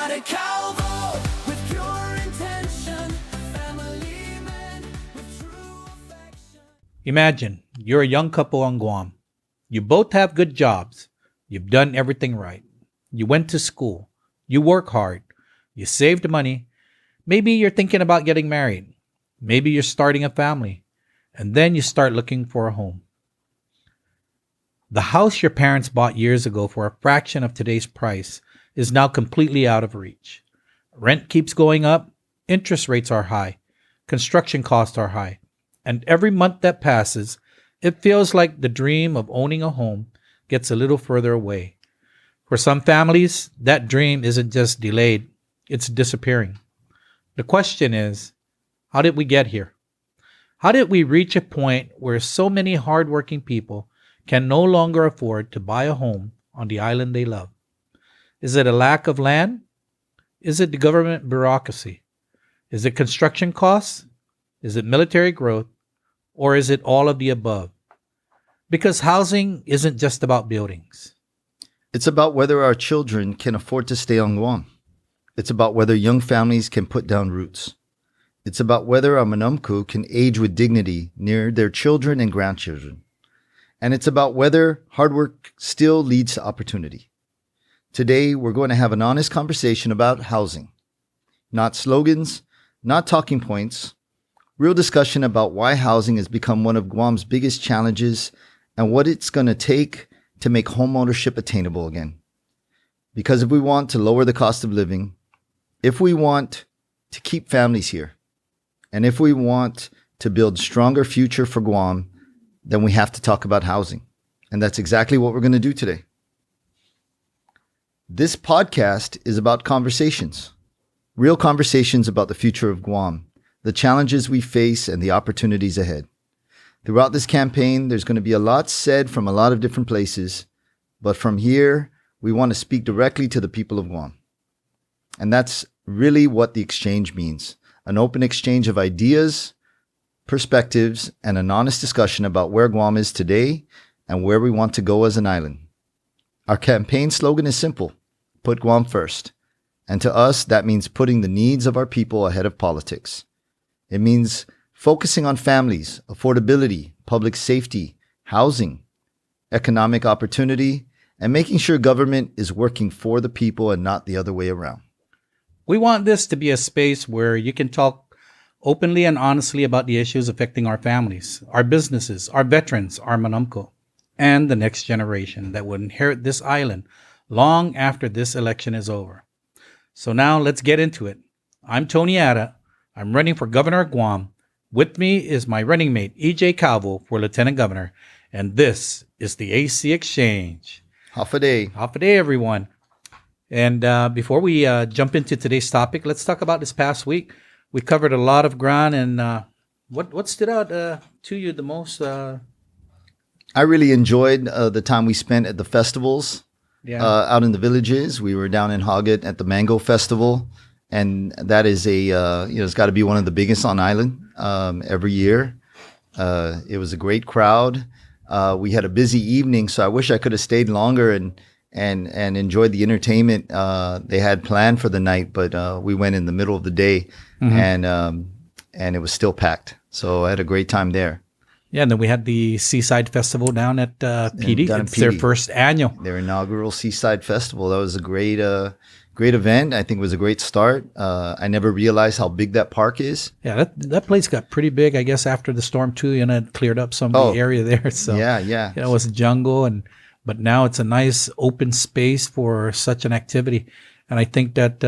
Ada Calvo with pure intention, family men with true affection. Imagine you're a young couple on Guam. You both have good jobs. You've done everything right. You went to school. You work hard. You saved money. Maybe you're thinking about getting married. Maybe you're starting a family. And then you start looking for a home. The house your parents bought years ago for a fraction of today's price is now completely out of reach. Rent keeps going up. Interest rates are high. Construction costs are high. And every month that passes, it feels like the dream of owning a home gets a little further away. For some families, that dream isn't just delayed, it's disappearing. The question is, how did we get here? How did we reach a point where so many hardworking people can no longer afford to buy a home on the island they love? Is it a lack of land? Is it the government bureaucracy? Is it construction costs? Is it military growth? Or is it all of the above? Because housing isn't just about buildings. It's about whether our children can afford to stay on Guam. It's about whether young families can put down roots. It's about whether our manumku can age with dignity near their children and grandchildren. And it's about whether hard work still leads to opportunity. Today, we're going to have an honest conversation about housing. Not slogans, not talking points. Real discussion about why housing has become one of Guam's biggest challenges and what it's going to take to make homeownership attainable again. Because if we want to lower the cost of living, if we want to keep families here, and if we want to build a stronger future for Guam, then we have to talk about housing. And that's exactly what we're going to do today. This podcast is about conversations, real conversations about the future of Guam, the challenges we face, and the opportunities ahead. Throughout this campaign, there's going to be a lot said from a lot of different places, but from here, we want to speak directly to the people of Guam. And that's really what the exchange means, an open exchange of ideas, perspectives, and an honest discussion about where Guam is today and where we want to go as an island. Our campaign slogan is simple: put Guam first. And to us, that means putting the needs of our people ahead of politics. It means focusing on families, affordability, public safety, housing, economic opportunity, and making sure government is working for the people and not the other way around. We want this to be a space where you can talk openly and honestly about the issues affecting our families, our businesses, our veterans, our manumko, and the next generation that will inherit this island long after this election is over. So now let's get into it. I'm Tony Ada. I'm running for governor of Guam. With me is my running mate, E.J. Calvo, for lieutenant governor. And this is the AC Exchange. Half a day. Half a day, everyone. And before we jump into today's topic, let's talk about this past week. We covered a lot of ground, and what stood out to you the most? I really enjoyed the time we spent at the festivals out in the villages. We were down in Hoggett at the Mango Festival, and that is it's got to be one of the biggest on island every year. It was a great crowd. We had a busy evening, so I wish I could have stayed longer and enjoyed the entertainment they had planned for the night. But we went in the middle of the day, and it was still packed. So I had a great time there. Yeah, and then we had the Seaside Festival down at PD. It's their first annual. Their inaugural Seaside Festival. That was a great event. I think it was a great start. I never realized how big that park is. Yeah, that place got pretty big, I guess, after the storm too, and it cleared up some of the area there. So yeah. It was a jungle, but now it's a nice open space for such an activity. And I think that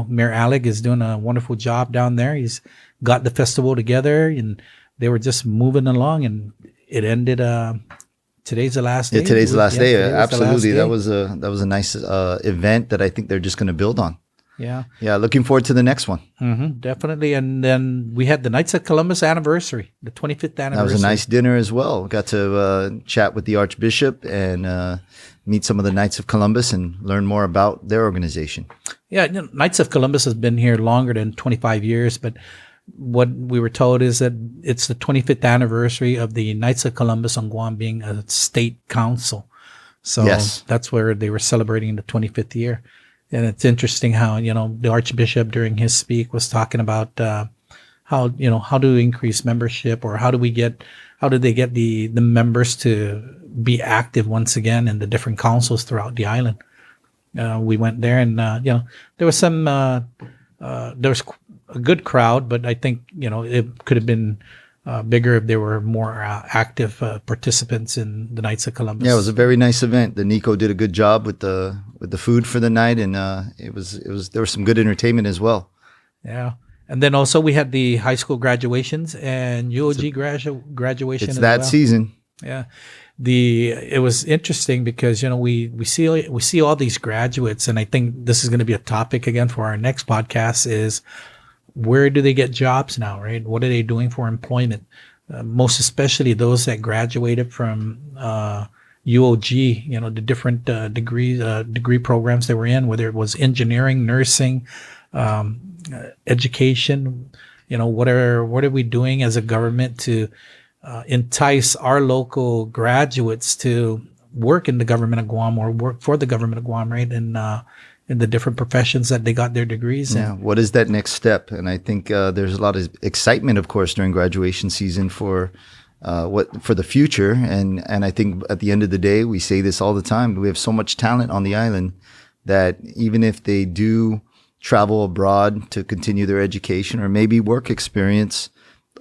Mayor Alec is doing a wonderful job down there. He's got the festival together, and they were just moving along, and it ended. Today's the last day. Yeah, today's the last day. Absolutely, that was a nice event that I think they're just going to build on. Yeah. Looking forward to the next one. Definitely. And then we had the Knights of Columbus anniversary, the 25th anniversary. That was a nice dinner as well. Got to chat with the Archbishop and meet some of the Knights of Columbus and learn more about their organization. Yeah, Knights of Columbus has been here longer than 25 years, but what we were told is that it's the 25th anniversary of the Knights of Columbus on Guam being a state council. So that's where they were celebrating the 25th year. And it's interesting how, the Archbishop during his speak was talking about how to increase membership, or how do they get the members to be active once again in the different councils throughout the island. We went there, and there was there was a good crowd, but I think it could have been bigger if there were more active participants in the Knights of Columbus. Yeah, it was a very nice event. The Nico did a good job with the food for the night, and there was some good entertainment as well. Yeah. And then also we had the high school graduations and UOG graduation. It's as that well. season. Yeah. It was interesting because, we see all these graduates, and I think this is going to be a topic again for our next podcast is, where do they get jobs now, right? What are they doing for employment? Most especially those that graduated from UOG, the different degree programs they were in, whether it was engineering, nursing, education. What are we doing as a government to entice our local graduates to work in the government of Guam, or work for the government of Guam, right? In the different professions that they got their degrees in. Yeah, what is that next step? And I think there's a lot of excitement, of course, during graduation season for the future. And I think at the end of the day, we say this all the time, we have so much talent on the island that even if they do travel abroad to continue their education or maybe work experience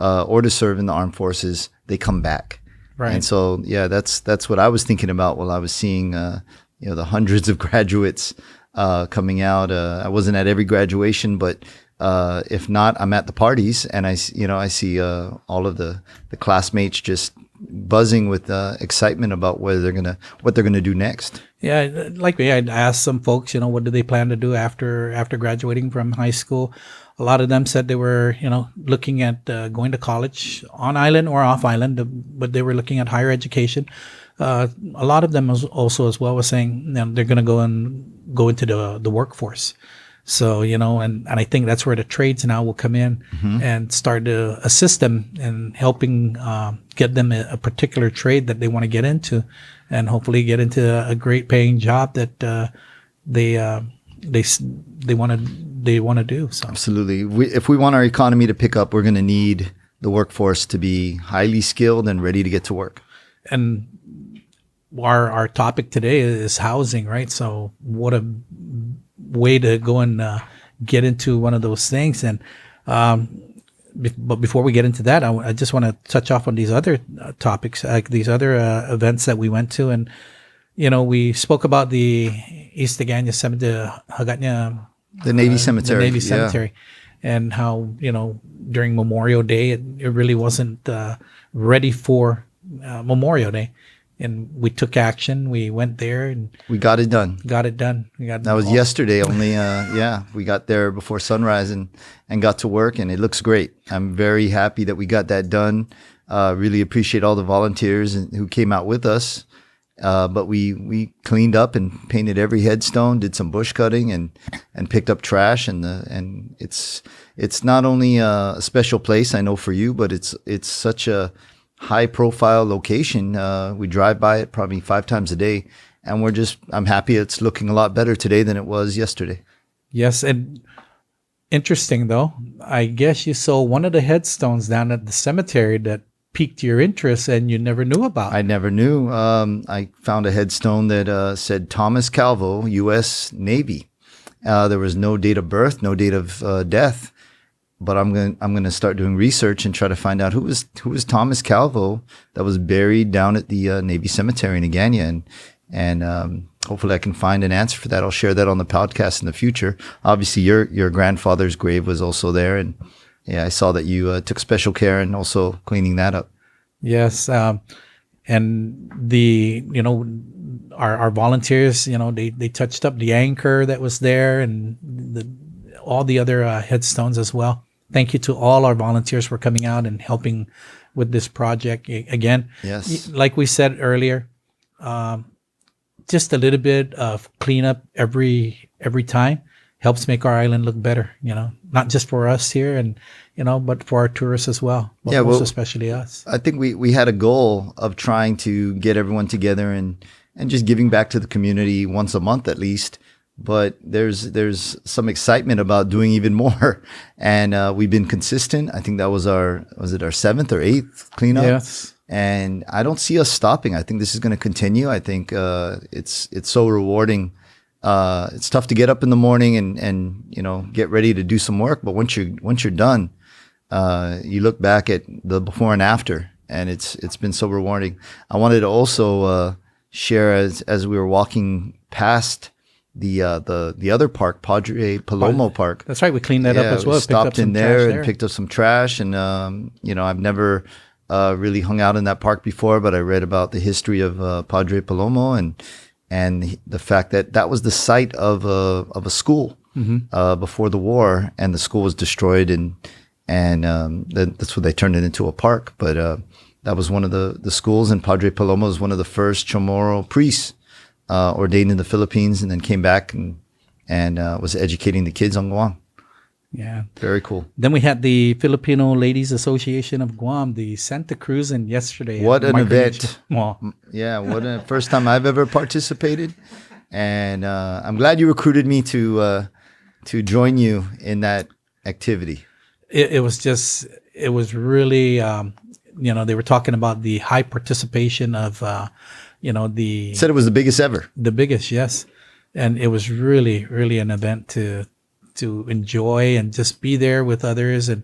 or to serve in the armed forces, they come back. Right. And so, yeah, that's what I was thinking about while I was seeing the hundreds of graduates coming out. I wasn't at every graduation, but if not, I'm at the parties, and I see all of the classmates just buzzing with excitement about what they're gonna do next. Yeah, like me, I asked some folks, what do they plan to do after graduating from high school? A lot of them said they were, looking at going to college on island or off island, but they were looking at higher education. A lot of them also as well was saying they're going to go into the workforce. So, and I think that's where the trades now will come in and start to assist them in helping get them a particular trade that they want to get into, and hopefully get into a great paying job that they want to do. So absolutely, if we want our economy to pick up, we're going to need the workforce to be highly skilled and ready to get to work. And our topic today is housing, right? So what a way to go and get into one of those things. And but before we get into that, I just want to touch off on these other topics, like these other events that we went to. And we spoke about the East Agana Cemetery, the Navy Cemetery, the Navy Cemetery, and how during Memorial Day it really wasn't ready for Memorial Day. And we took action. We went there and we got it done. That was yesterday only. We got there before sunrise and got to work, and it looks great. I'm very happy that we got that done. Really appreciate all the volunteers who came out with us. But we cleaned up and painted every headstone, did some bush cutting and picked up trash. And it's not only a special place, I know for you, but it's such a high profile location. We drive by it probably 5 times a day, and I'm happy it's looking a lot better today than it was yesterday. Yes. And interesting though, I guess you saw one of the headstones down at the cemetery that piqued your interest and you never knew about. I never knew. I found a headstone that said Thomas Calvo, U.S. Navy. There was no date of birth, no date of death. But I'm going to start doing research and try to find out who was Thomas Calvo that was buried down at the Navy Cemetery in Agana, and hopefully I can find an answer for that. I'll share that on the podcast in the future. Obviously, your grandfather's grave was also there, and yeah, I saw that you took special care in also cleaning that up. Yes, and our volunteers, they touched up the anchor that was there and all the other headstones as well. Thank you to all our volunteers for coming out and helping with this project. Again, yes, like we said earlier, just a little bit of cleanup every time helps make our island look better. Not just for us here, and but for our tourists as well. But most especially us. I think we had a goal of trying to get everyone together and just giving back to the community once a month at least. but there's some excitement about doing even more. And we've been consistent. I think that was our 7th or 8th cleanup. Yes. And I don't see us stopping. I think this is going to continue. I think it's so rewarding. It's tough to get up in the morning and get ready to do some work. But once you're done, you look back at the before and after, and it's been so rewarding. I wanted to also share as we were walking past the other park, Padre Palomo Park. That's right. We cleaned that up as well. We stopped in there and picked up some trash. And I've never really hung out in that park before, but I read about the history of Padre Palomo and the fact that was the site of a school before the war, and the school was destroyed, and that's what they turned it into a park. But that was one of the schools, and Padre Palomo was one of the first Chamorro priests ordained in the Philippines, and then came back and was educating the kids on Guam. Yeah. Very cool. Then we had the Filipino Ladies Association of Guam, the Santa Cruz, and yesterday. What an event. Well, yeah, what a first time I've ever participated. And I'm glad you recruited me to join you in that activity. it was really, they were talking about the high participation of, Said it was the biggest ever. the biggest, yes. And it was really, really an event to enjoy and just be there with others. And,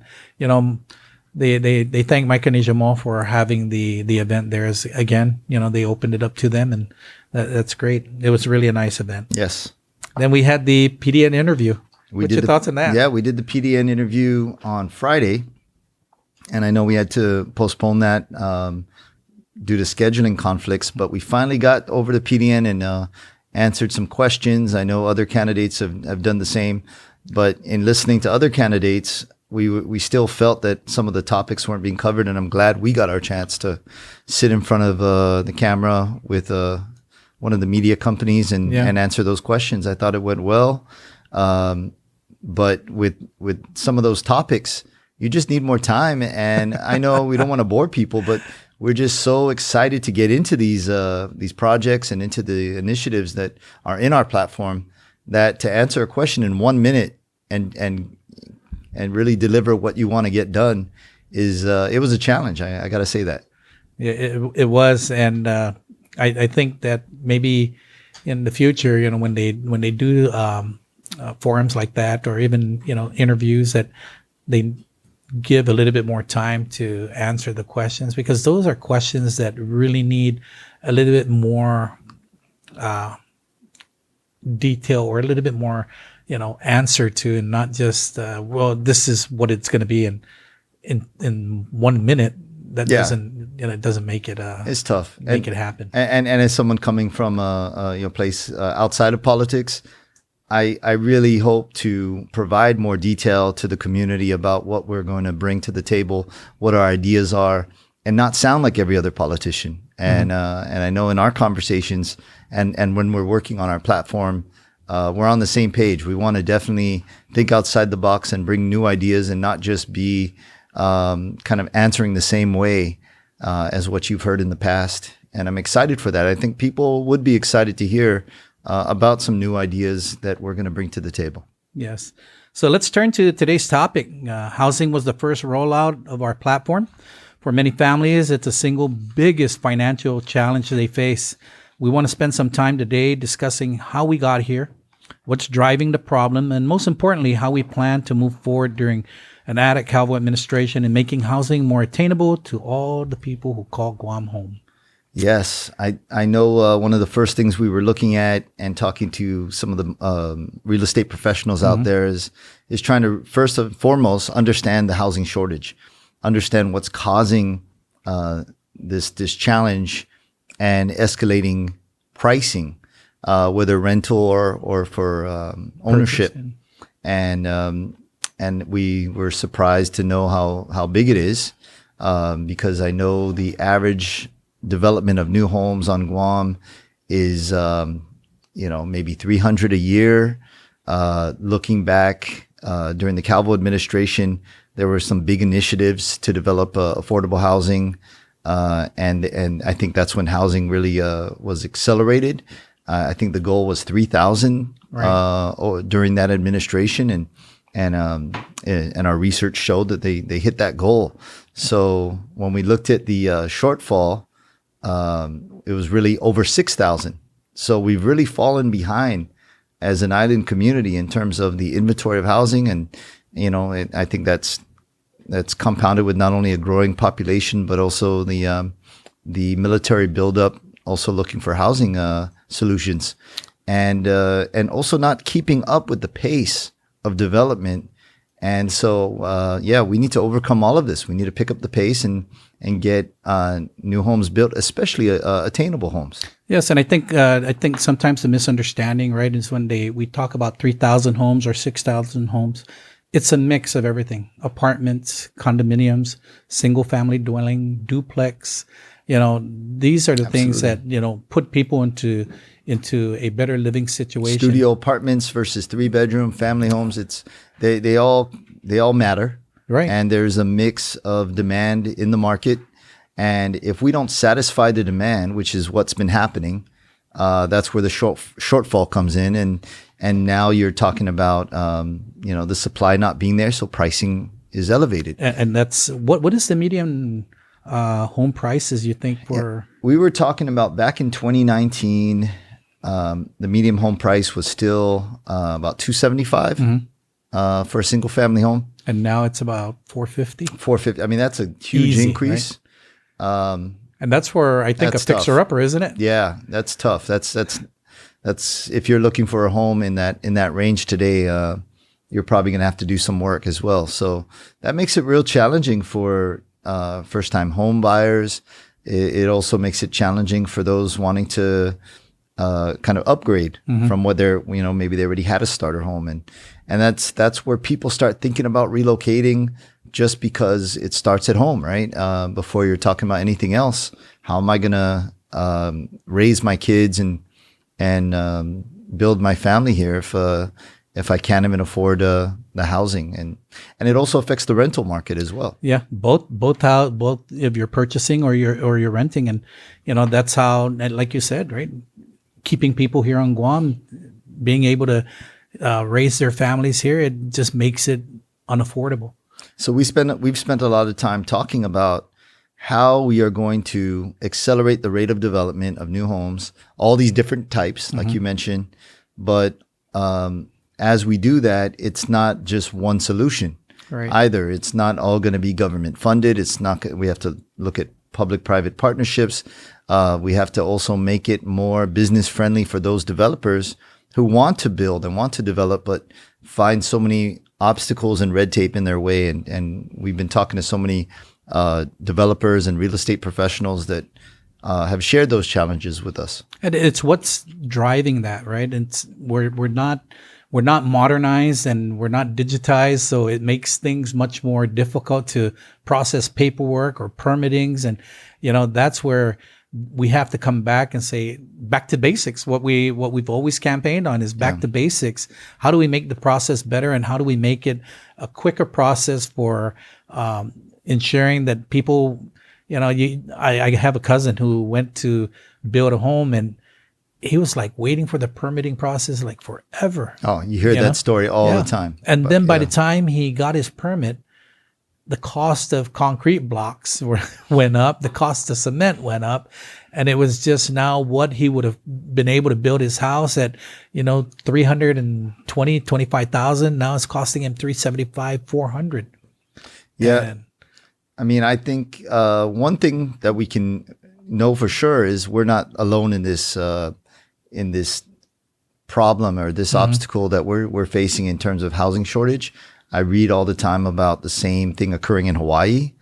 they thank Mike and Jamal for having the event there again. They opened it up to them, and that's great. It was really a nice event. Yes. Then we had the PDN interview. What's your thoughts on that? Yeah, we did the PDN interview on Friday, and I know we had to postpone that due to scheduling conflicts, but we finally got over to PDN and answered some questions. I know other candidates have done the same, but in listening to other candidates, we still felt that some of the topics weren't being covered, and I'm glad we got our chance to sit in front of the camera with one of the media companies and answer those questions. I thought it went well, but with some of those topics, you just need more time. And I know we don't want to bore people, but we're just so excited to get into these projects and into the initiatives that are in our platform, that to answer a question in 1 minute and really deliver what you want to get done it was a challenge. I got to say that. Yeah, it was, and I think that maybe in the future, when they do forums like that, or even interviews, that they give a little bit more time to answer the questions, because those are questions that really need a little bit more detail, or a little bit more answer to, and not just this is what it's going to be in 1 minute. That doesn't it doesn't make it it's tough make it happen. And as someone coming from a place outside of politics, I really hope to provide more detail to the community about what we're going to bring to the table, what our ideas are, and not sound like every other politician. And I know in our conversations and when we're working on our platform, we're on the same page. We want to definitely think outside the box and bring new ideas, and not just be kind of answering the same way as what you've heard in the past. And I'm excited for that. I think people would be excited to hear about some new ideas that we're going to bring to the table. Yes. So let's turn to today's topic. Housing was the first rollout of our platform. For many families, it's the single biggest financial challenge they face. We want to spend some time today discussing how we got here, what's driving the problem, and most importantly, how we plan to move forward during an Ada Calvo administration in making housing more attainable to all the people who call Guam home. Yes, I know one of the first things we were looking at and talking to some of the real estate professionals out there is trying to first and foremost understand the housing shortage, understand what's causing this challenge and escalating pricing, whether rental or for ownership. And we were surprised to know how big it is, because I know the average development of new homes on Guam is, maybe 300 a year. Looking back during the Calvo administration, there were some big initiatives to develop affordable housing, and I think that's when housing really was accelerated. I think the goal was 3,000 during that administration, and our research showed that they hit that goal. So when we looked at the shortfall, it was really over 6,000. So we've really fallen behind as an island community in terms of the inventory of housing, and I think that's compounded with not only a growing population but also the military buildup, also looking for housing solutions, and also not keeping up with the pace of development. And so, we need to overcome all of this. We need to pick up the pace and get new homes built, especially attainable homes. Yes, and I think sometimes the misunderstanding, right, is when we talk about 3,000 homes or 6,000 homes. It's a mix of everything: apartments, condominiums, single-family dwelling, duplex. These are the things that put people into a better living situation. Studio apartments versus 3-bedroom family homes. They all matter, right? And there's a mix of demand in the market, and if we don't satisfy the demand, which is what's been happening, that's where the shortfall comes in, and now you're talking about the supply not being there, so pricing is elevated. And that's what is the median home prices you think for? Yeah. We were talking about back in 2019. The median home price was still about $275 for a single family home, and now it's about $450. $450. I mean, that's a huge increase. Right? And that's for, I think, a fixer-upper, isn't it? Yeah, that's tough. That's if you're looking for a home in that range today, you're probably going to have to do some work as well. So that makes it real challenging for first-time home buyers. It also makes it challenging for those wanting to kind of upgrade from what maybe they already had a starter home, and that's where people start thinking about relocating, just because it starts at home, right? Before you're talking about anything else. How am I gonna raise my kids and build my family here if I can't even afford the housing, and it also affects the rental market as well. Yeah, both if you're purchasing or you're renting, and that's how, like you said, right, keeping people here on Guam, being able to raise their families here, it just makes it unaffordable. So we've spent a lot of time talking about how we are going to accelerate the rate of development of new homes, all these different types, like you mentioned. But as we do that, it's not just one solution either. It's not all going to be government funded. It's not. We have to look at public-private partnerships. We have to also make it more business friendly for those developers who want to build and want to develop, but find so many obstacles and red tape in their way. And we've been talking to so many developers and real estate professionals that have shared those challenges with us. And it's what's driving that, right? It's we're not modernized and we're not digitized, so it makes things much more difficult to process paperwork or permittings, and that's where we have to come back and say back to basics. What we've always campaigned on is back to basics. How do we make the process better, and how do we make it a quicker process for ensuring that people, I have a cousin who went to build a home, and he was like waiting for the permitting process like forever. Oh, you hear that story all the time. And then by the time he got his permit, the cost of concrete blocks went up, the cost of cement went up, and it was just now what he would have been able to build his house at, $325,000. Now it's costing him $375,000, $400,000. Yeah. And, I mean, I think one thing that we can know for sure is we're not alone in this problem or this obstacle that we're facing in terms of housing shortage. I read all the time about the same thing occurring in Hawaii,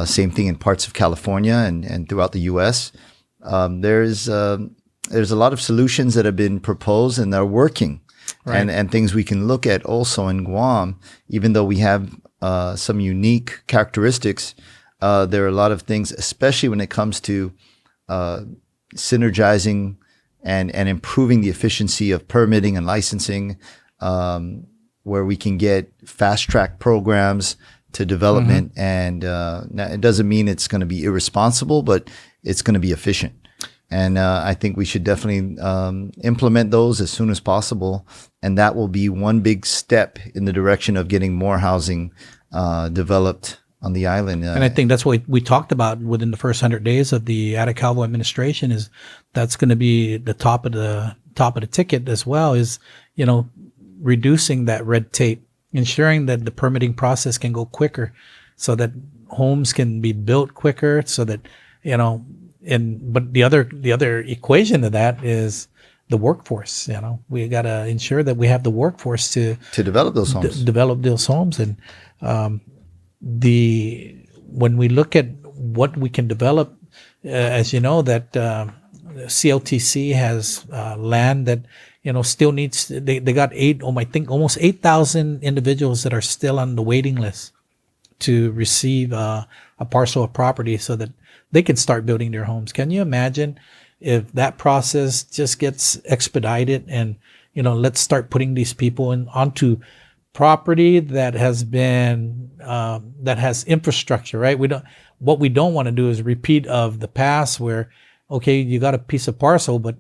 same thing in parts of California and throughout the U.S. There's a lot of solutions that have been proposed and they're working, and things we can look at also in Guam. Even though we have some unique characteristics, there are a lot of things, especially when it comes to synergizing and improving the efficiency of permitting and licensing, where we can get fast-track programs to development. And it doesn't mean it's going to be irresponsible, but it's going to be efficient. And I think we should definitely implement those as soon as possible. And that will be one big step in the direction of getting more housing developed on the island. And I think that's what we talked about within the first 100 days of the Ada Calvo administration. Is that's going to be the top of the ticket as well. Is reducing that red tape, ensuring that the permitting process can go quicker, so that homes can be built quicker, so that but the other equation to that is the workforce. We got to ensure that we have the workforce to develop those homes. Develop those homes. And when we look at what we can develop, as you know, that CLTC has land that still needs. They got almost 8,000 individuals that are still on the waiting list to receive a parcel of property so that they can start building their homes. Can you imagine if that process just gets expedited and, let's start putting these people onto property that has been, that has infrastructure, right? What we don't want to do is repeat of the past where, okay, you got a piece of parcel, but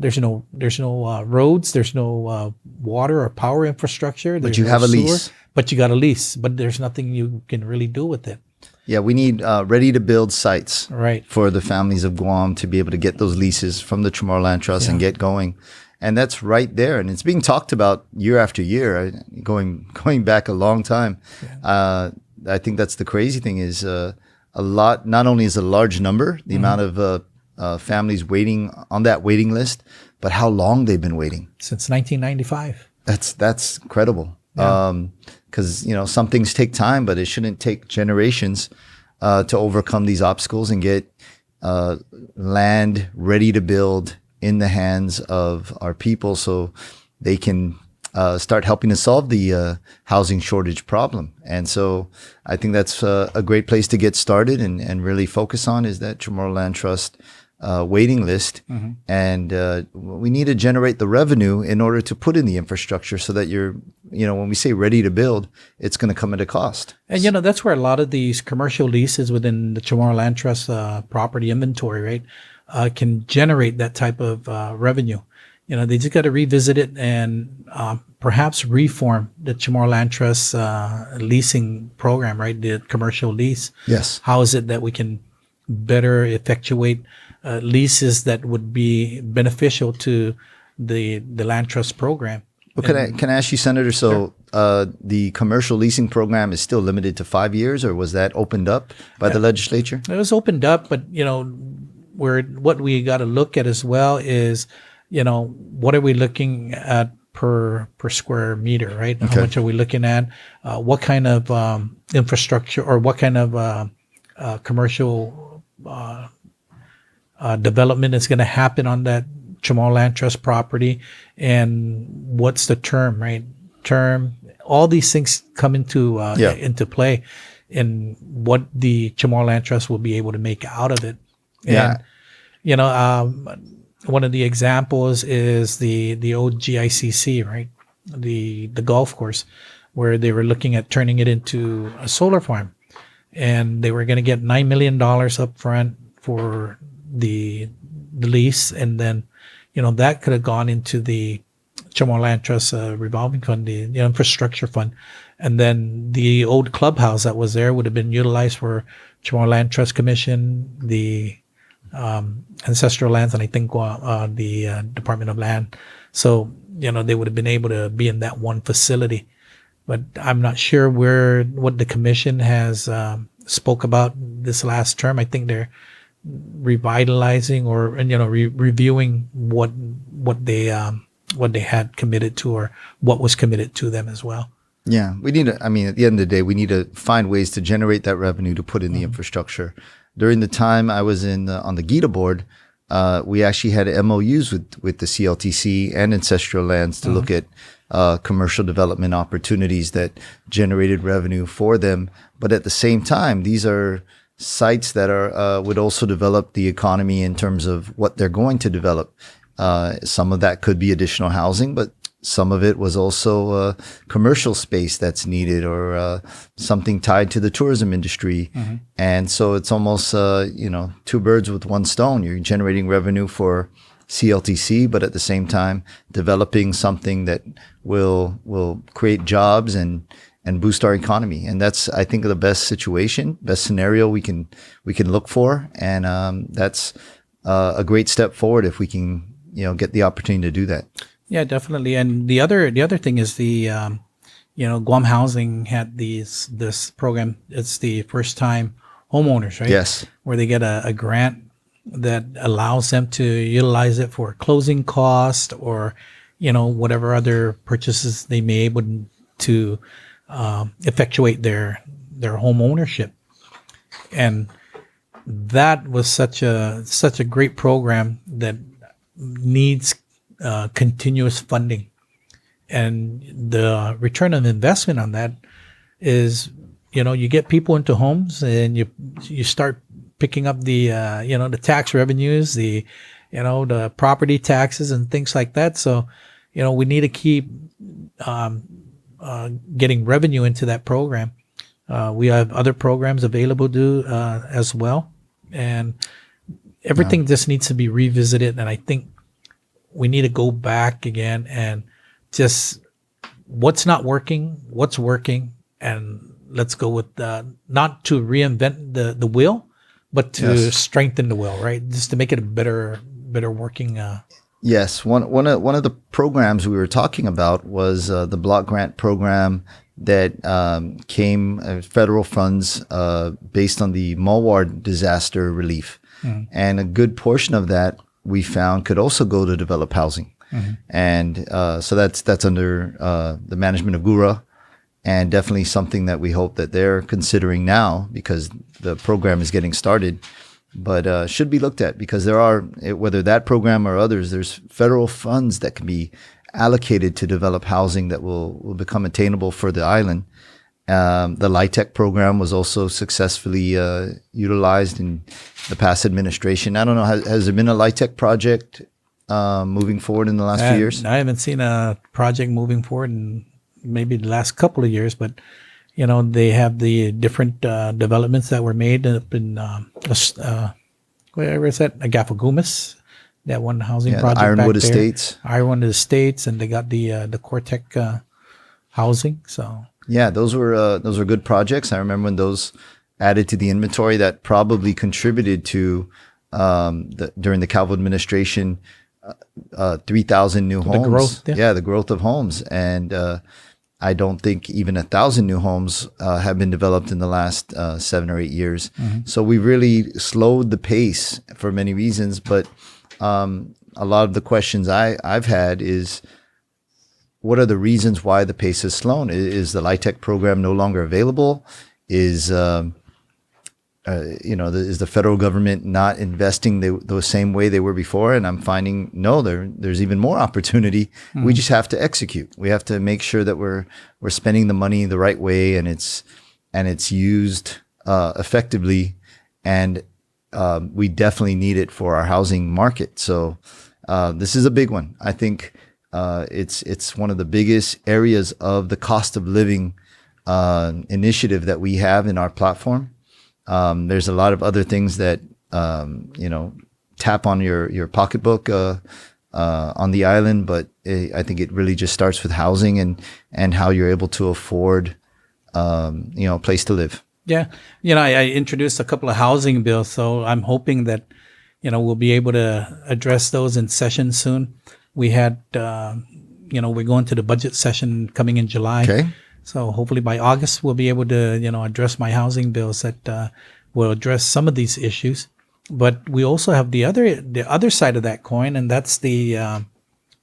there's no roads, there's no water or power infrastructure. But you have a lease. But you got a lease, but there's nothing you can really do with it. Yeah, we need ready-to-build sites for the families of Guam to be able to get those leases from the Chamorro Land Trust and get going. And that's right there. And it's being talked about year after year, going back a long time. Yeah. I think that's the crazy thing is a lot, not only is a large number, the amount of families waiting on that waiting list, but how long they've been waiting. Since 1995. That's incredible. Yeah. Because some things take time, but it shouldn't take generations to overcome these obstacles and get land ready to build in the hands of our people, so they can start helping to solve the housing shortage problem. And so I think that's a great place to get started and really focus on is that Chamorro Land Trust waiting list. Mm-hmm. And we need to generate the revenue in order to put in the infrastructure so that when we say ready to build, it's going to come at a cost. And, that's where a lot of these commercial leases within the Chamorro Land Trust property inventory, right, can generate that type of revenue. They just got to revisit it and perhaps reform the Chamorro Land Trust leasing program, right, the commercial lease. Yes. How is it that we can better effectuate leases that would be beneficial to the land trust program? Well, can I ask you, Senator? So the commercial leasing program is still limited to 5 years, or was that opened up by the legislature? It was opened up, but what we got to look at as well is what are we looking at per square meter, right? Okay. How much are we looking at? What kind of infrastructure or what kind of commercial development is going to happen on that Chamorro Land Trust property, and what's the term, right? All these things come into play in what the Chamorro Land Trust will be able to make out of it. And, one of the examples is the old GICC, right? The golf course, where they were looking at turning it into a solar farm, and they were going to get $9 million up front for the lease, and then that could have gone into the Chamorro Land Trust revolving fund, the infrastructure fund, and then the old clubhouse that was there would have been utilized for Chamorro Land Trust Commission, the ancestral lands, and I think the Department of Land. So they would have been able to be in that one facility. But I'm not sure what the commission has spoke about this last term. I think they're revitalizing or reviewing what they had committed to, or what was committed to them as well. Yeah, we need to. I mean, at the end of the day, we need to find ways to generate that revenue to put in the infrastructure. During the time I was on the GITA board, we actually had MOUs with the CLTC and Ancestral Lands to look at commercial development opportunities that generated revenue for them. But at the same time, these are sites that would also develop the economy in terms of what they're going to develop. Some of that could be additional housing, but Some of it was also commercial space that's needed, or something tied to the tourism industry. And so it's almost, two birds with one stone. You're generating revenue for CLTC, but at the same time, developing something that will create jobs and boost our economy. And that's, I think, the best scenario we can look for. And that's a great step forward if we can, get the opportunity to do that. Yeah, definitely. And the other thing is Guam Housing had this program. It's the first time homeowners, right? Yes. Where they get a grant that allows them to utilize it for closing costs or, whatever other purchases they may able to effectuate their home ownership. And that was such a great program that needs continuous funding. And the return on investment on that is, you get people into homes and you start picking up the the tax revenues, the property taxes and things like that. So we need to keep getting revenue into that program. We have other programs available as well, and everything just needs to be revisited. And I think we need to go back again and just what's not working, what's working, and let's go with not to reinvent the wheel, but to strengthen the wheel, right? Just to make it a better working. Yes, one of the programs we were talking about was the block grant program that came federal funds based on the Mawar disaster relief, and a good portion of that we found could also go to develop housing, and so that's under the management of GURA. And definitely something that we hope that they're considering now, because the program is getting started, but should be looked at, because there are, whether that program or others, there's federal funds that can be allocated to develop housing that will become attainable for the island. The LIHTC program was also successfully utilized in the past administration. I don't know, has there been a LIHTC project moving forward in the last few years? I haven't seen a project moving forward in maybe the last couple of years, but they have the different developments that were made up in where is that? Agafagumas, that one housing project. Ironwood back there. Estates. Ironwood Estates, and they got the Cortec housing. So yeah, those were good projects. I remember when those added to the inventory, that probably contributed to during the Calvo administration. 3,000 new homes. The growth, the growth of homes. And I don't think even 1,000 new homes have been developed in the last 7 or 8 years. So we really slowed the pace for many reasons. But a lot of the questions I've had is, what are the reasons why the pace has slowed? Is the LIHTC program no longer available? Is is the federal government not investing the same way they were before? And I'm finding, no, there's even more opportunity. We just have to execute. We have to make sure that we're spending the money the right way, and it's used effectively. And we definitely need it for our housing market. So this is a big one. I think it's one of the biggest areas of the cost of living initiative that we have in our platform. There's a lot of other things that, tap on your pocketbook on the island, but I think it really just starts with housing and how you're able to afford, a place to live. yeah, I introduced a couple of housing bills, so I'm hoping that we'll be able to address those in session soon. We had we're going to the budget session coming in July. Okay. So hopefully by August, we'll be able to, address my housing bills that will address some of these issues. But we also have the other side of that coin, and that's the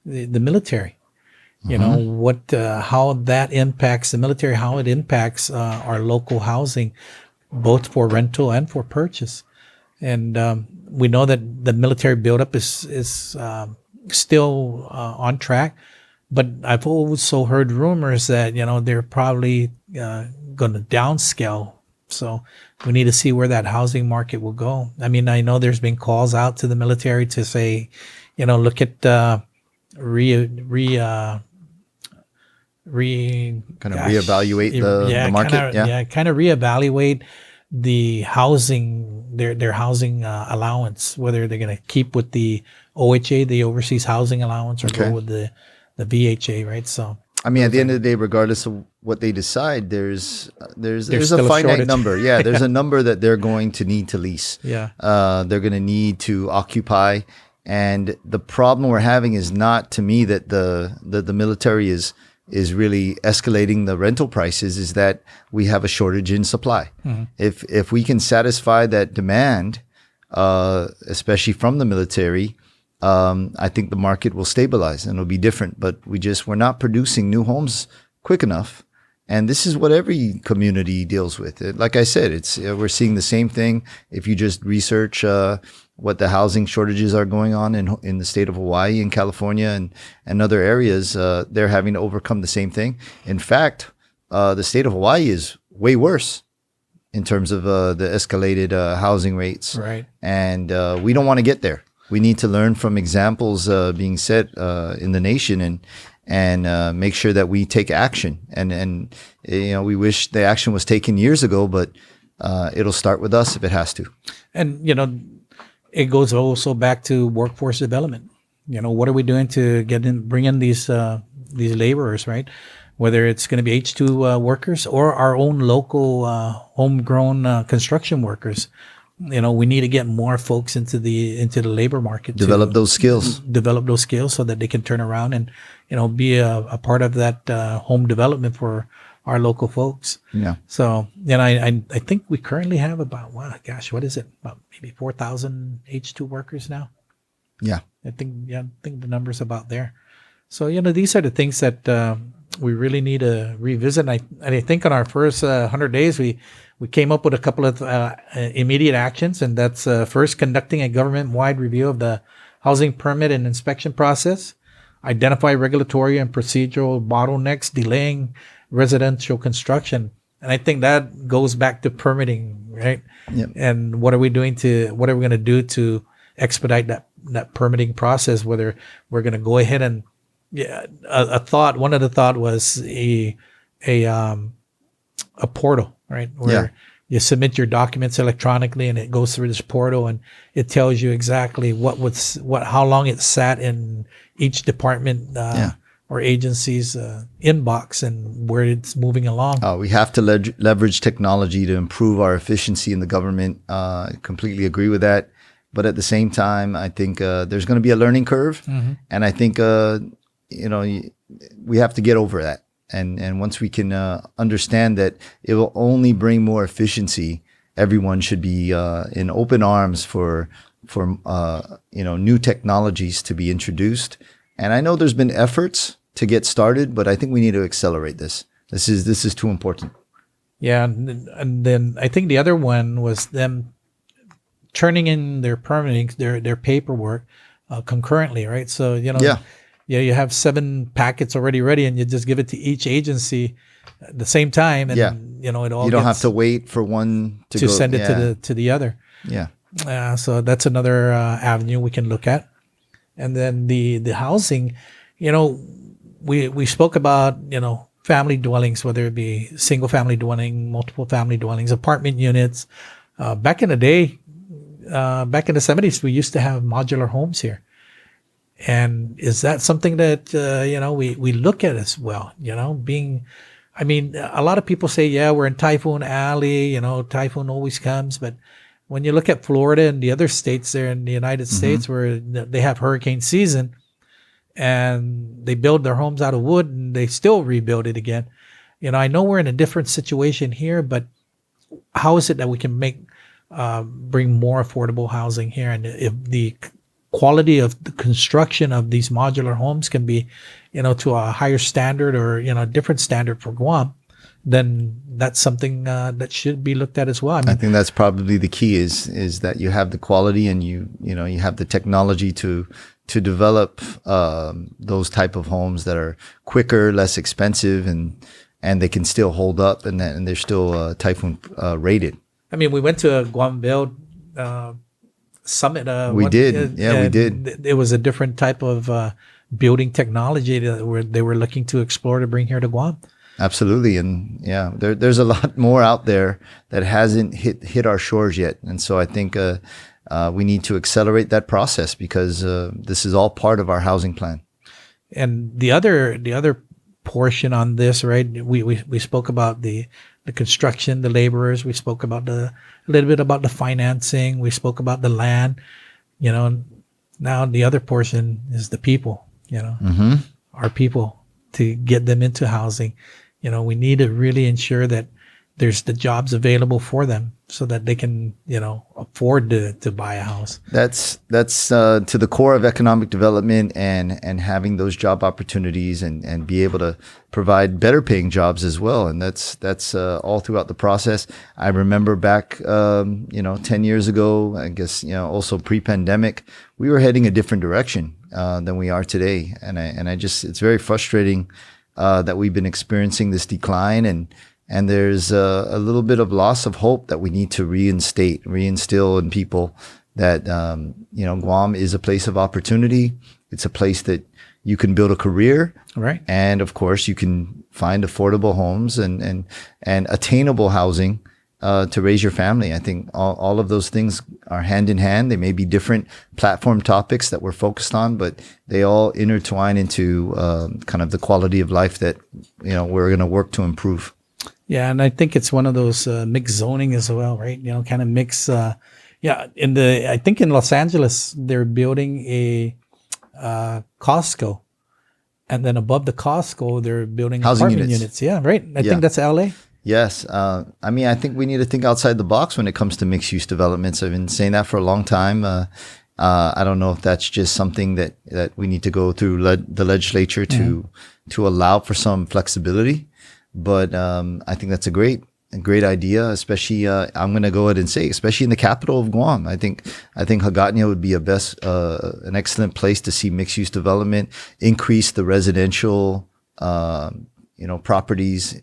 military. How that impacts the military, how it impacts our local housing, both for rental and for purchase. And we know that the military buildup is still on track. But I've also heard rumors that, they're probably going to downscale. So we need to see where that housing market will go. I mean, I know there's been calls out to the military to say, look at reevaluate the market. Kind of reevaluate the housing, their housing allowance, whether they're going to keep with the OHA, the Overseas Housing Allowance, or go with the VHA, right? So I mean, at the end of the day, regardless of what they decide, there's a still a finite shortage. number. Yeah, there's a number that they're going to need to lease. Yeah. They're going to need to occupy. And the problem we're having is not, to me, that the military is really escalating the rental prices, is that we have a shortage in supply. Mm-hmm. If we can satisfy that demand, especially from the military, I think the market will stabilize and it'll be different. But we're not producing new homes quick enough. And this is what every community deals with. Like I said, we're seeing the same thing. If you just research what the housing shortages are going on in the state of Hawaii and California and other areas, they're having to overcome the same thing. In fact, the state of Hawaii is way worse in terms of the escalated housing rates. Right. And we don't want to get there. We need to learn from examples being set in the nation and make sure that we take action. And we wish the action was taken years ago, but it'll start with us if it has to. And it goes also back to workforce development. What are we doing to bring in these laborers, right? Whether it's going to be H2 workers or our own local homegrown construction workers. We need to get more folks into the labor market. Develop those skills so that they can turn around and, be a part of that home development for our local folks. Yeah. So, I think we currently have about, what is it? About maybe 4,000 H2 workers now. Yeah. I think the number's about there. So, these are the things that we really need to revisit. And I think on our first 100 days, we came up with a couple of immediate actions, and that's first, conducting a government-wide review of the housing permit and inspection process, identify regulatory and procedural bottlenecks delaying residential construction. And I think that goes back to permitting, right? Yep. And what are we going to do to expedite that permitting process, whether we're going to go ahead and one of the thought was a portal, right? Where you submit your documents electronically and it goes through this portal and it tells you exactly how long it sat in each department or agency's inbox and where it's moving along. We have to leverage technology to improve our efficiency in the government. I completely agree with that. But at the same time, I think there's going to be a learning curve. Mm-hmm. And I think, we have to get over that. And once we can understand that it will only bring more efficiency, everyone should be in open arms for new technologies to be introduced. And I know there's been efforts to get started, but I think we need to accelerate this. This is too important. Yeah, and then I think the other one was them turning in their permitting, their paperwork concurrently, right? So you have 7 packets already ready, and you just give it to each agency at the same time, and it all. You don't have to wait for one to send it to the other. Yeah. So that's another avenue we can look at, and then the housing. We spoke about family dwellings, whether it be single family dwelling, multiple family dwellings, apartment units. Back in the day, back in the 70s, we used to have modular homes here. And is that something that, we look at as well, a lot of people say, we're in Typhoon Alley, typhoon always comes. But when you look at Florida and the other states there in the United States where they have hurricane season and they build their homes out of wood and they still rebuild it again. I know we're in a different situation here, but how is it that we can bring more affordable housing here? And if the quality of the construction of these modular homes can be, to a higher standard or, a different standard for Guam, then that's something that should be looked at as well. I think that's probably the key is that you have the quality and you have the technology to develop those type of homes that are quicker, less expensive, and they can still hold up and they're still typhoon rated. We went to a Guam Build summit. We did. We did. It was a different type of building technology that they were looking to explore to bring here to Guam. Absolutely. And yeah, there's a lot more out there that hasn't hit our shores yet. And so I think we need to accelerate that process because this is all part of our housing plan. And the other portion on this, right? We spoke about the construction, the laborers. We spoke about a little bit about the financing. We spoke about the land. Now the other portion is the people. Our people, to get them into housing. We need to really ensure that there's the jobs available for them so that they can, afford to buy a house. That's to the core of economic development and having those job opportunities and be able to provide better paying jobs as well. And that's all throughout the process. I remember back, 10 years ago, I guess, also pre-pandemic, we were heading a different direction than we are today. And it's very frustrating that we've been experiencing this decline and there's a little bit of loss of hope that we need to reinstill in people that, Guam is a place of opportunity. It's a place that you can build a career. Right. And of course you can find affordable homes and attainable housing, to raise your family. I think all of those things are hand in hand. They may be different platform topics that we're focused on, but they all intertwine into kind of the quality of life that we're going to work to improve. Yeah, and I think it's one of those mixed zoning as well, right? Kind of mix. I think in Los Angeles they're building a Costco, and then above the Costco they're building housing apartment units. Yeah, right. I think that's LA. Yes. I think we need to think outside the box when it comes to mixed use developments. I've been saying that for a long time. I don't know if that's just something that we need to go through the legislature to allow for some flexibility. But I think that's a great idea, especially I'm going to go ahead and say, especially in the capital of Guam. I think Hagåtña would be an excellent place to see mixed use development, increase the residential properties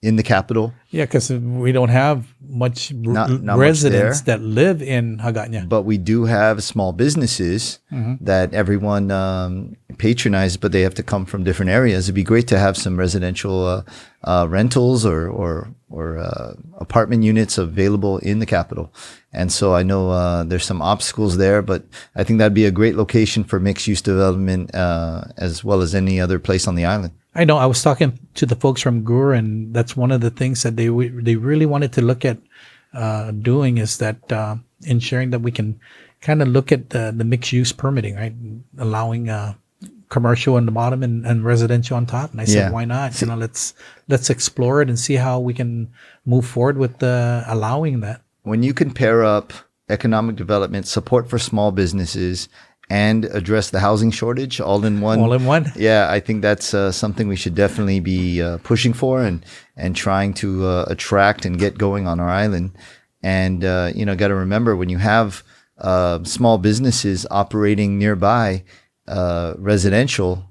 in the capital. Yeah, because we don't have much residents that live in Hagåtña. But we do have small businesses that everyone patronizes, but they have to come from different areas. It'd be great to have some residential rentals or apartment units available in the capital. And so I know there's some obstacles there, but I think that'd be a great location for mixed-use development as well as any other place on the island. I know. I was talking to the folks from GUR, and that's one of the things that they really wanted to look at doing is that ensuring that we can kind of look at the mixed use permitting, right? Allowing commercial on the bottom and residential on top. And I said, why not? Let's explore it and see how we can move forward with allowing that. When you can pair up economic development, support for small businesses, and address the housing shortage all in one. Yeah, I think that's something we should definitely be pushing for and trying to attract and get going on our island. And got to remember, when you have small businesses operating nearby residential,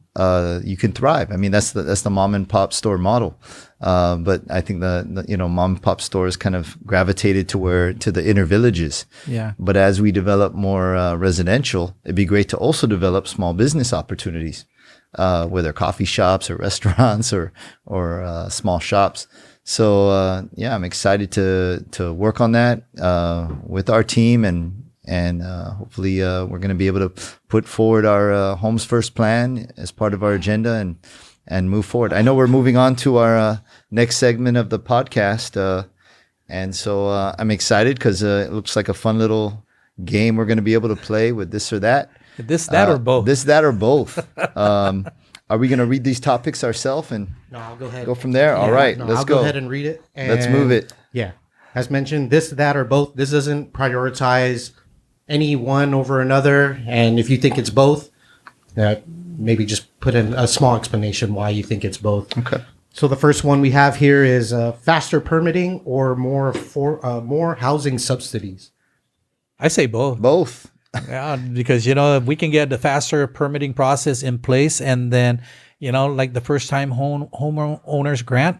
you can thrive. I mean, that's the mom and pop store model. But I think the mom and pop stores kind of gravitated to the inner villages. Yeah. But as we develop more residential, it'd be great to also develop small business opportunities, whether coffee shops or restaurants or small shops. So I'm excited to work on that with our team and hopefully we're going to be able to put forward our Homes First plan as part of our agenda and move forward. I know we're moving on to our next segment of the podcast. And so I'm excited because it looks like a fun little game we're going to be able to play with this or that. This, that, or both. This, that, or both. Are we going to read these topics ourselves and I'll go ahead. Go from there? All right, let's go. I'll go ahead and read it. Let's move it. Yeah. As mentioned, this, that, or both. This doesn't prioritize any one over another. And if you think it's both, maybe just put in a small explanation why you think it's both. Okay. So the first one we have here is faster permitting or more housing subsidies. I say both. Both. Yeah, because if we can get the faster permitting process in place, and then like the first time homeowners grant,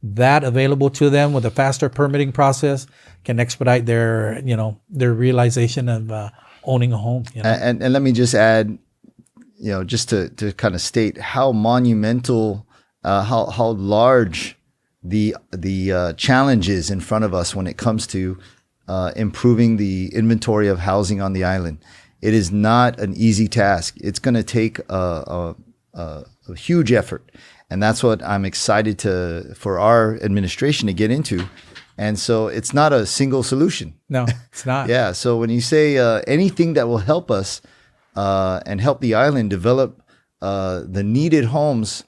that available to them with a faster permitting process can expedite their realization of owning a home. And let me just add, just to kind of state how monumental, how large the challenge is in front of us when it comes to improving the inventory of housing on the island. It is not an easy task. It's going to take a huge effort, and that's what I'm excited for our administration to get into. And so it's not a single solution. No, it's not. Yeah. So when you say anything that will help us and help the island develop the needed homes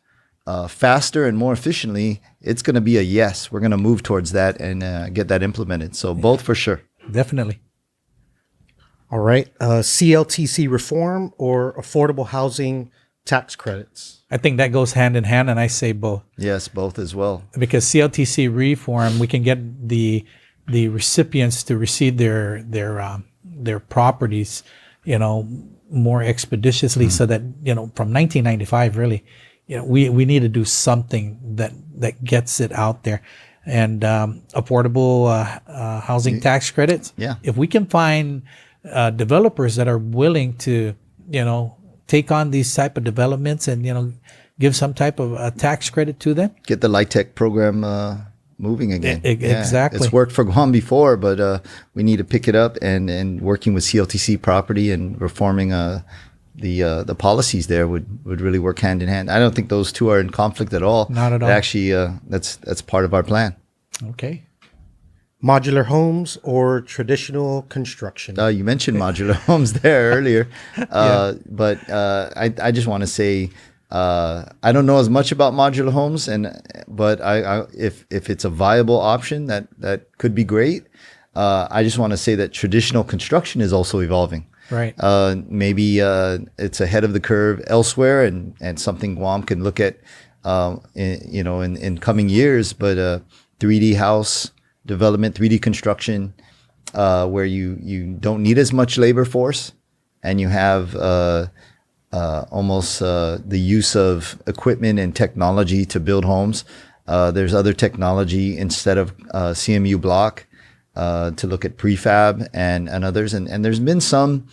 faster and more efficiently, it's going to be a yes. We're going to move towards that and get that implemented. So both for sure. Definitely. All right. CLTC reform or affordable housing tax credits? I think that goes hand in hand, and I say both. Yes, both as well. Because CLTC reform, we can get the recipients to receive their properties, more expeditiously, so that from 1995 really, we need to do something that gets it out there. And affordable housing tax credits. Yeah. If we can find developers that are willing to take on these type of developments and give some type of a tax credit to them, Get the LIHTC program moving again. Exactly. It's worked for Guam before, but we need to pick it up and working with CLTC property and reforming the policies there would really work hand in hand. I don't think those two are in conflict at all. Not at all. Actually, that's part of our plan. Okay. Modular homes or traditional construction? You mentioned modular homes there earlier, but I just want to say I don't know as much about modular homes, but if it's a viable option, that could be great. I just want to say that traditional construction is also evolving. Right. Maybe it's ahead of the curve elsewhere, and something Guam can look at, in coming years. But 3D house development, 3D construction, where you don't need as much labor force, and you have almost the use of equipment and technology to build homes. There's other technology instead of CMU block. To look at prefab and others. And there's been some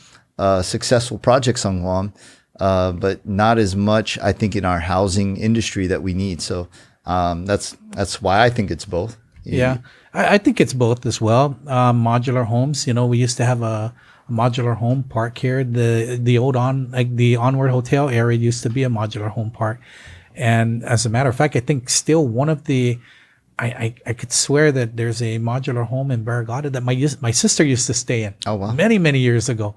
successful projects on Guam, but not as much, I think, in our housing industry that we need. So that's why I think it's both. Yeah, I think it's both as well. Modular homes, we used to have a modular home park here. The old the Onward Hotel area used to be a modular home park. And as a matter of fact, I think still one of the I could swear that there's a modular home in Barragata that my sister used to stay in. Oh, wow. Many years ago,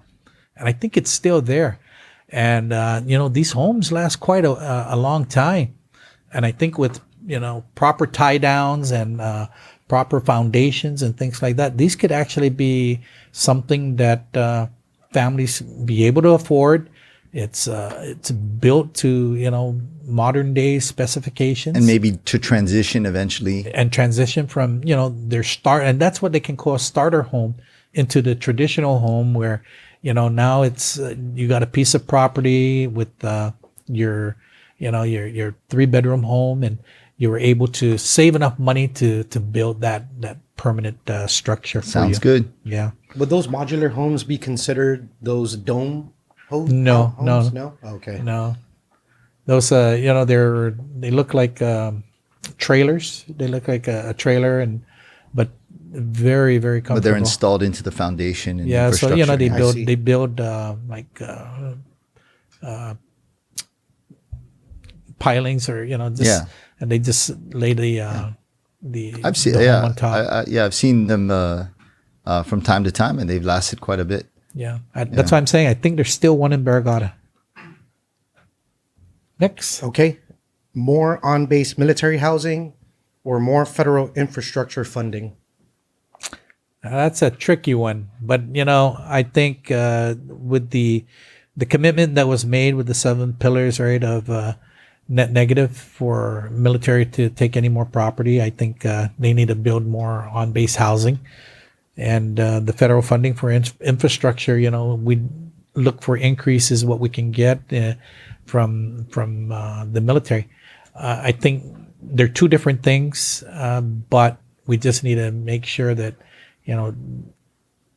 and I think it's still there. And these homes last quite a long time. And I think with proper tie downs and proper foundations and things like that, these could actually be something that families be able to afford. It's built to modern day specifications, And maybe to transition eventually. and transition from their start, and that's what they can call a starter home, into the traditional home where now it's you got a piece of property with your 3-bedroom home, and you were able to save enough money to build that permanent structure. Sounds for you. good. Yeah. Would those modular homes be considered those dome homes? No. No? Okay. No, those they look like trailers. They look like a trailer, but very comfortable. But they're installed into the foundation and Yeah, so infrastructure. they build pilings, or Yeah. and they just lay the I've seen, the yeah, home on top. I've seen them from time to time, and they've lasted quite a bit. Yeah, that's why I'm saying I think there's still one in Barragata. Next, Okay. More on-base military housing or more federal infrastructure funding? that's a tricky one, but I think with the commitment that was made with the 7 pillars, right, of net negative for military to take any more property, I think they need to build more on-base housing, and the federal funding for infrastructure. We look for increases what we can get from the military. I think they're two different things, but we just need to make sure that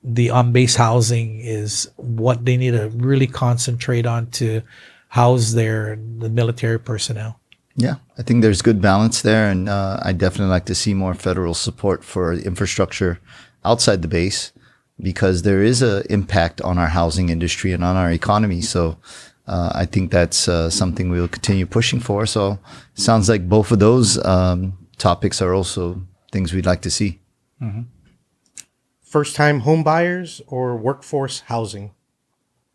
the on-base housing is what they need to really concentrate on to house the military personnel. Yeah, I think there's good balance there, and I definitely like to see more federal support for infrastructure outside the base, because there is an impact on our housing industry and on our economy. So I think that's something we'll continue pushing for. So it sounds like both of those topics are also things we'd like to see. First-time home buyers or workforce housing?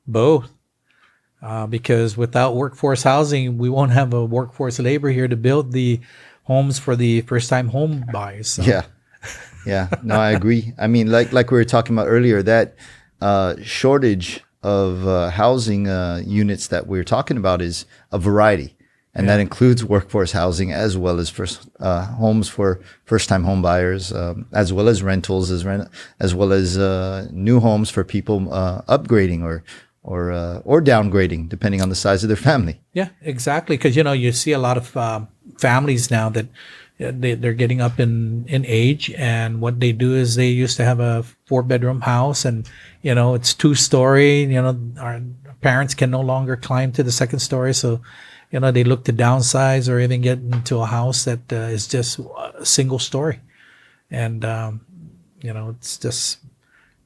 Both. Because without workforce housing, we won't have a workforce labor here to build the homes for the first-time home buyers. So. Yeah. No, I agree. I mean, like we were talking about earlier, that shortage of housing units that we're talking about is a variety. And that includes workforce housing as well as homes for first-time home buyers, as well as rentals, as well as new homes for people upgrading or downgrading, depending on the size of their family. Yeah, exactly. Because, you see a lot of families now that they're getting up in age. And what they do is they used to have a 4-bedroom house and, it's 2-story. Our parents can no longer climb to the second story. So, they look to downsize or even get into a house that is just a single story. And, it's just...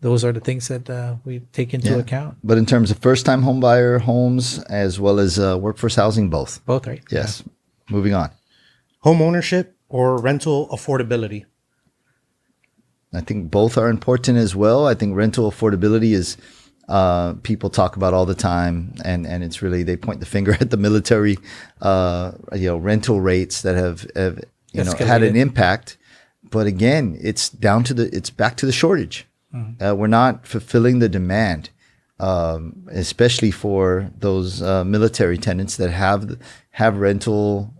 Those are the things that we take into account. But in terms of first-time home buyer homes as well as workforce housing, both. Both, right? Yes. Moving on. Home ownership or rental affordability? I think both are important as well. I think rental affordability is people talk about all the time, and it's really, they point the finger at the military, rental rates that have had an impact. But again, it's back to the shortage. We're not fulfilling the demand, especially for those military tenants that have rental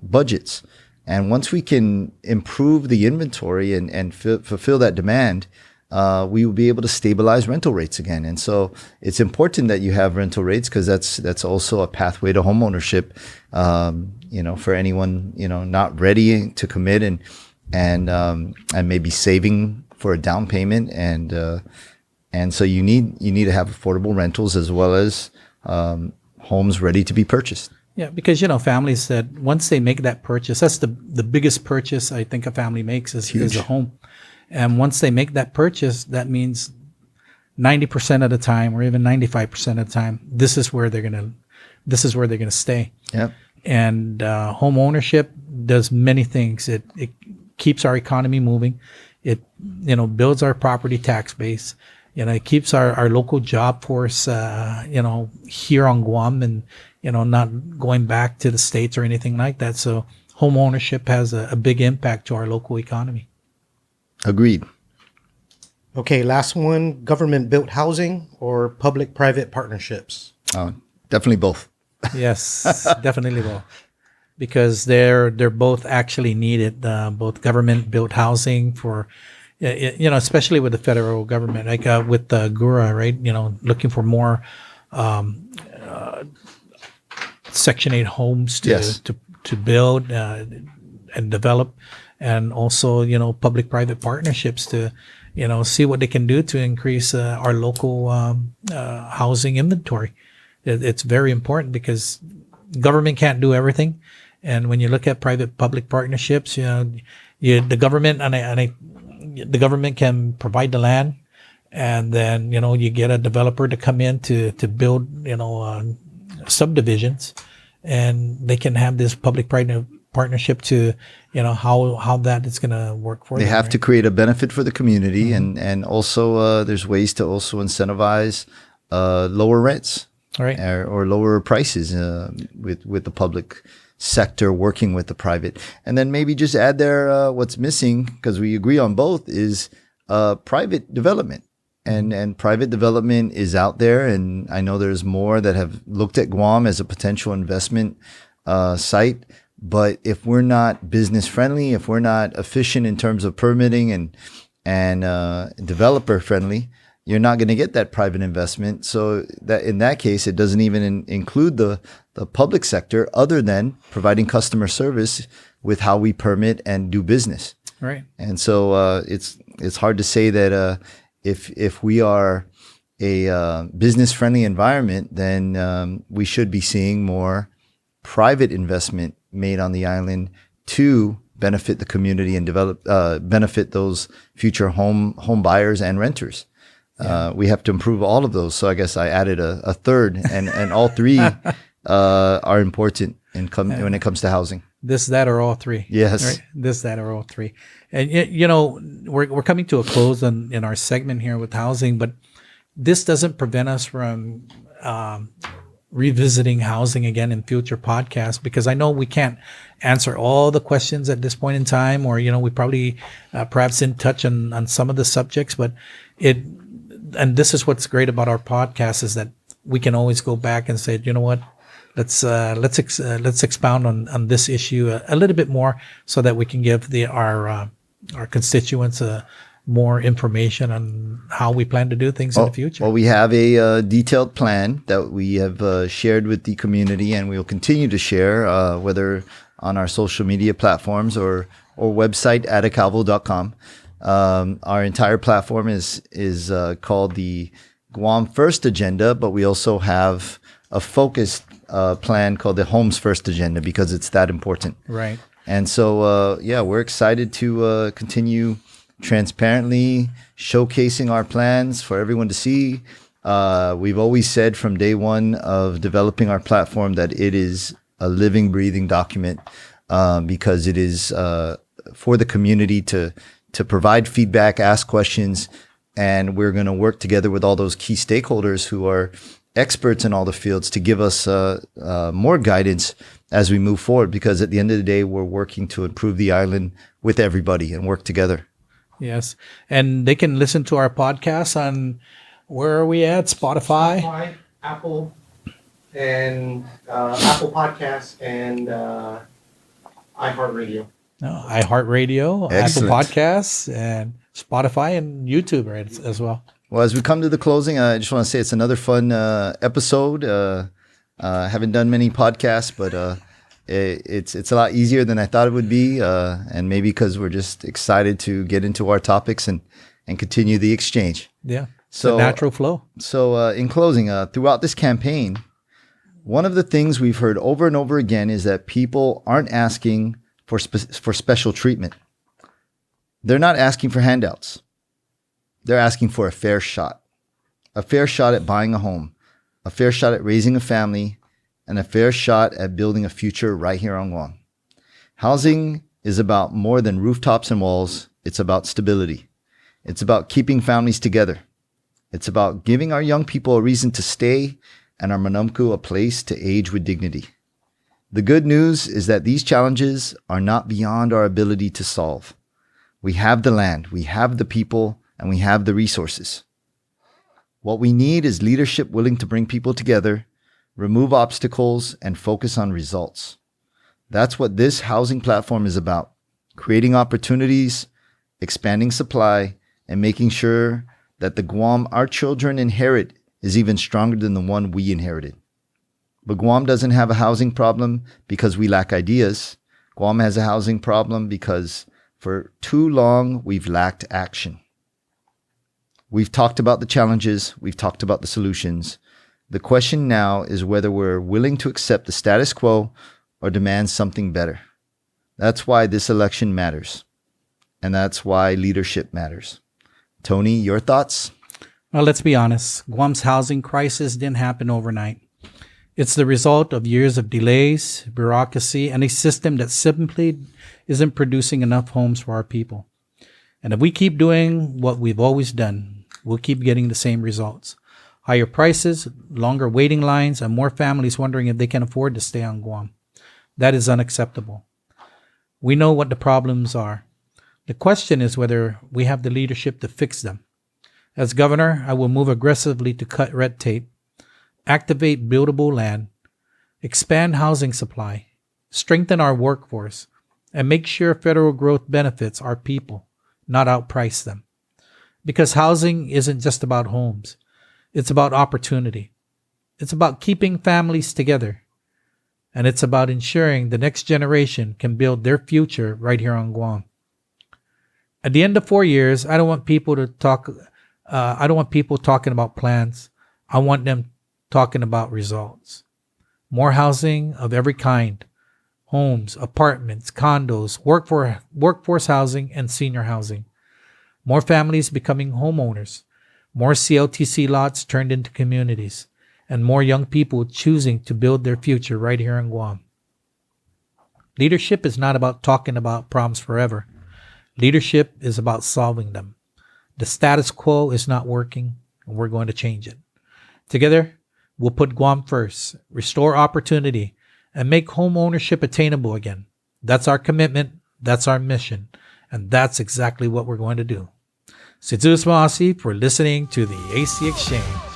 budgets. And once we can improve the inventory and fulfill that demand, we will be able to stabilize rental rates again. And so it's important that you have rental rates, because that's also a pathway to homeownership. For anyone not ready to commit and maybe saving for a down payment, and so you need to have affordable rentals as well as homes ready to be purchased. Yeah, because families that once they make that purchase, that's the biggest purchase I think a family makes is a home. And once they make that purchase, that means 90% of the time, or even 95% of the time, this is where they're gonna stay. Yeah. And home ownership does many things. It keeps our economy moving. It builds our property tax base. It keeps our local job force here on Guam, and not going back to the States or anything like that. So home ownership has a big impact to our local economy. Agreed. Okay, last one: government built housing or public-private partnerships? Definitely both. Yes, definitely both. Because they're both actually needed. Both government built housing for, especially with the federal government, like with the GURA, right? Looking for more Section 8 homes to build and develop, and also public-private partnerships to see what they can do to increase our local housing inventory. It's very important because government can't do everything. And when you look at private-public partnerships, the government the government can provide the land, and then you get a developer to come in to build subdivisions, and they can have this public-private partnership to how that is going to work for them. They have to create a benefit for the community, and also there's ways to also incentivize lower rents, right, or lower prices with the public sector working with the private. And then maybe just add there what's missing, because we agree on both, is private development. And private development is out there, and I know there's more that have looked at Guam as a potential investment site. But if we're not business friendly, if we're not efficient in terms of permitting and developer friendly, you're not going to get that private investment. So that in that case, it doesn't even include the public sector, other than providing customer service with how we permit and do business. Right. And so it's hard to say that if we are a business-friendly environment, then we should be seeing more private investment made on the island to benefit the community and benefit those future home buyers and renters. We have to improve all of those. So I guess I added a third, and all three are important when it comes to housing. This, that, or all three. Yes. Right? This, that, or all three. And, you know, we're coming to a close in our segment here with housing, but this doesn't prevent us from revisiting housing again in future podcasts, because I know we can't answer all the questions at this point in time, or, you know, we probably perhaps didn't touch on some of the subjects, but and this is what's great about our podcast, is that we can always go back and say, you know what, let's expound on this issue a little bit more, so that we can give our constituents more information on how we plan to do things in the future. Well, we have a detailed plan that we have shared with the community, and we will continue to share, whether on our social media platforms or website, adacalvo.com. Our entire platform is called the Guam First Agenda, but we also have a focused plan called the Homes First Agenda, because it's that important. Right. And so, we're excited to continue transparently showcasing our plans for everyone to see. We've always said from day one of developing our platform that it is a living, breathing document, because it is for the community to provide feedback, ask questions, and we're going to work together with all those key stakeholders who are experts in all the fields to give us more guidance as we move forward, because at the end of the day, we're working to improve the island with everybody and work together. Yes. And they can listen to our podcast on, where are we at? Spotify, Apple, and Apple Podcasts, and iHeartRadio. iHeartRadio, Excellent. Apple Podcasts, and Spotify, and YouTube as well. Well, as we come to the closing, I just want to say it's another fun episode. Haven't done many podcasts, but it's a lot easier than I thought it would be, and maybe because we're just excited to get into our topics and continue the exchange. Yeah. So the natural flow. So in closing, throughout this campaign, one of the things we've heard over and over again is that people aren't asking for special treatment. They're not asking for handouts. They're asking for a fair shot at buying a home, a fair shot at raising a family, and a fair shot at building a future right here on Guam. Housing is about more than rooftops and walls. It's about stability. It's about keeping families together. It's about giving our young people a reason to stay and our Manumku a place to age with dignity. The good news is that these challenges are not beyond our ability to solve. We have the land, we have the people, and we have the resources. What we need is leadership willing to bring people together, remove obstacles, and focus on results. That's what this housing platform is about: creating opportunities, expanding supply, and making sure that the Guam our children inherit is even stronger than the one we inherited. But Guam doesn't have a housing problem because we lack ideas. Guam has a housing problem because for too long we've lacked action. We've talked about the challenges, we've talked about the solutions. The question now is whether we're willing to accept the status quo or demand something better. That's why this election matters. And that's why leadership matters. Tony, your thoughts? Well, let's be honest. Guam's housing crisis didn't happen overnight. It's the result of years of delays, bureaucracy, and a system that simply isn't producing enough homes for our people. And if we keep doing what we've always done, we'll keep getting the same results. Higher prices, longer waiting lines, and more families wondering if they can afford to stay on Guam. That is unacceptable. We know what the problems are. The question is whether we have the leadership to fix them. As governor, I will move aggressively to cut red tape, activate buildable land, expand housing supply, strengthen our workforce, and make sure federal growth benefits our people, not outprice them. Because housing isn't just about homes. It's about opportunity. It's about keeping families together. And it's about ensuring the next generation can build their future right here on Guam. At the end of 4 years, I don't want people to talk I don't want people talking about plans. I want them talking about results. More housing of every kind: homes, apartments, condos, workforce housing, and senior housing. More families becoming homeowners. More CLTC lots turned into communities. And more young people choosing to build their future right here in Guam. Leadership is not about talking about problems forever. Leadership is about solving them. The status quo is not working, and we're going to change it. Together, we'll put Guam first, restore opportunity, and make home ownership attainable again. That's our commitment, that's our mission, and that's exactly what we're going to do. Sidus Maasi for listening to the AC Exchange.